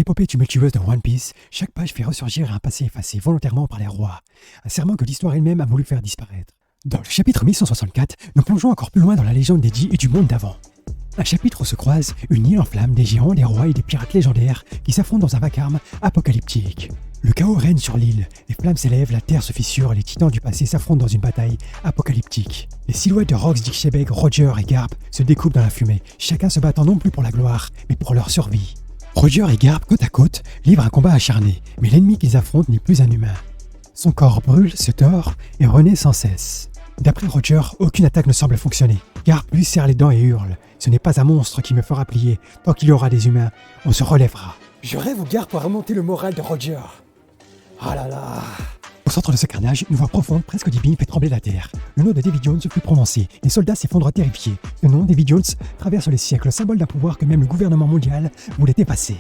l'épopée tumultueuse de One Piece, chaque page fait ressurgir un passé effacé volontairement par les rois, un serment que l'histoire elle-même a voulu faire disparaître. Dans le chapitre 1164, nous plongeons encore plus loin dans la légende d'Eddie et du monde d'avant. Un chapitre où se croisent une île en flammes, des géants, des rois et des pirates légendaires qui s'affrontent dans un vacarme apocalyptique. Le chaos règne sur l'île, les flammes s'élèvent, la terre se fissure, les titans du passé s'affrontent dans une bataille apocalyptique. Les silhouettes de Rox, Dick Shebeck, Roger et Garp se découpent dans la fumée, chacun se battant non plus pour la gloire, mais pour leur survie. Roger et Garp, côte à côte, livrent un combat acharné, mais l'ennemi qu'ils affrontent n'est plus un humain. Son corps brûle, se tord et renaît sans cesse. D'après Roger, aucune attaque ne semble fonctionner. Garp lui serre les dents et hurle. Ce n'est pas un monstre qui me fera plier. Tant qu'il y aura des humains, on se relèvera. Je rêve où Garp pour remonter le moral de Roger. Ah là là. Au centre de ce carnage, une voix profonde, presque divine, fait trembler la terre. Le nom de Davy Jones fut prononcé. Les soldats s'effondrent terrifiés. Ce nom, Davy Jones, traverse les siècles, symbole d'un pouvoir que même le gouvernement mondial voulait effacer.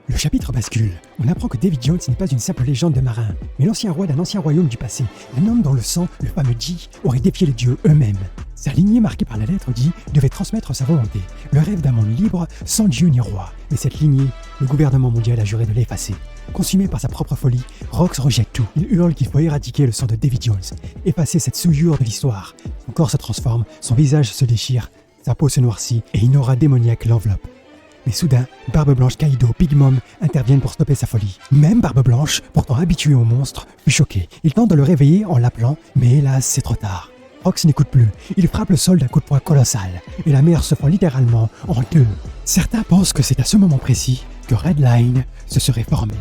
Le chapitre bascule. On apprend que Davy Jones n'est pas une simple légende de marin, mais l'ancien roi d'un ancien royaume du passé, un homme dont le sang, le fameux Ji, aurait défié les dieux eux-mêmes. Sa lignée marquée par la lettre Ji devait transmettre sa volonté, le rêve d'un monde libre sans dieu ni roi. Mais cette lignée, le gouvernement mondial a juré de l'effacer. Consumé par sa propre folie, Rox rejette tout. Il hurle qu'il faut éradiquer le sang de Davy Jones, effacer cette souillure de l'histoire. Son corps se transforme, son visage se déchire, sa peau se noircit et une aura démoniaque l'enveloppe. Mais soudain, Barbe Blanche, Kaido, Big Mom interviennent pour stopper sa folie. Même Barbe Blanche, pourtant habituée au monstre, fut choquée. Il tente de le réveiller en l'appelant, mais hélas, c'est trop tard. Rox n'écoute plus. Il frappe le sol d'un coup de poing colossal, et la mer se fend littéralement en deux. Certains pensent que c'est à ce moment précis que Red Line se serait formé.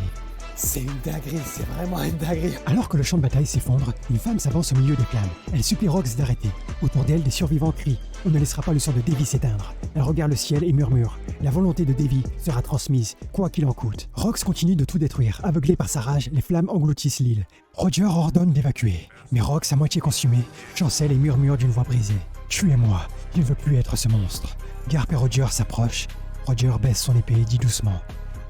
C'est une dinguerie, c'est vraiment une dinguerie. Alors que le champ de bataille s'effondre, une femme s'avance au milieu des flammes. Elle supplie Rox d'arrêter. Autour d'elle, des survivants crient. On ne laissera pas le sang de Davy s'éteindre. Elle regarde le ciel et murmure. La volonté de Davy sera transmise, quoi qu'il en coûte. Rox continue de tout détruire. Aveuglé par sa rage, les flammes engloutissent l'île. Roger ordonne d'évacuer. Mais Rox, à moitié consumé, chancelle et murmure d'une voix brisée. Tuez-moi, je ne veux plus être ce monstre. Garp et Roger s'approchent. Roger baisse son épée et dit doucement.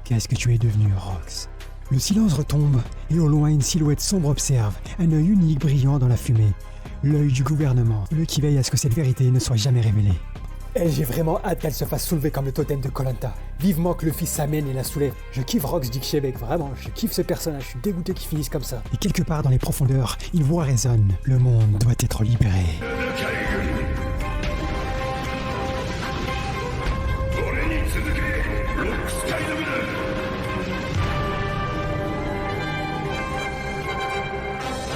Qu'est-ce que tu es devenu, Rox ? Le silence retombe, et au loin une silhouette sombre observe, un œil unique brillant dans la fumée. L'œil du gouvernement, celui qui veille à ce que cette vérité ne soit jamais révélée. J'ai vraiment hâte qu'elle se fasse soulever comme le totem de Koh Lanta. Vivement que le fils s'amène et la soulève. Je kiffe Rox, Dick Shebeck, vraiment, je kiffe ce personnage, je suis dégoûté qu'il finisse comme ça. Et quelque part dans les profondeurs, une voix résonne. Le monde doit être libéré.